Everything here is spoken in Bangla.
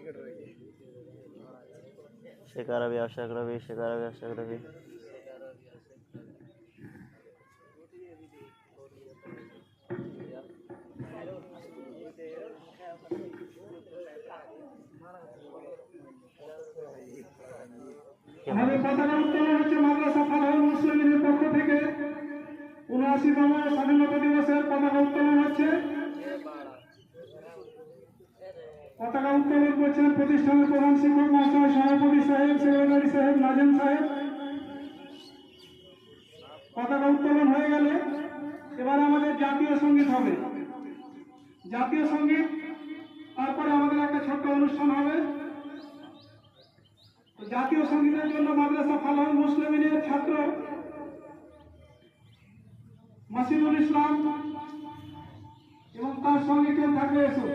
शेख अरबी अशरफ रबी शेख अरबी अशरफ रबी আমাদের পতাকা উত্তোলন হচ্ছে মাদ্রাসা ফালাহুল মুসলিমিনের পক্ষ থেকে ৭৯তম স্বাধীনতা দিবসের পতাকা উত্তোলন হচ্ছে। পতাকা উত্তোলন করছেন প্রতিষ্ঠানের প্রধান শিক্ষক মহাশয়, সভাপতি সাহেব, সেক্রেটারি সাহেব, নাজেম সাহেব। পতাকা উত্তোলন হয়ে গেলে এবার আমাদের জাতীয় সঙ্গীত হবে। জাতীয় সঙ্গীত, তারপরে আমাদের একটা ছোট্ট অনুষ্ঠান হবে। জাতীয় সঙ্গীতের জন্য মাদ্রাসা ফালাহুল মুসলিমিনের ছাত্র মাসিদুল ইসলাম এবং তার সঙ্গে কেউ থাকবে এসো।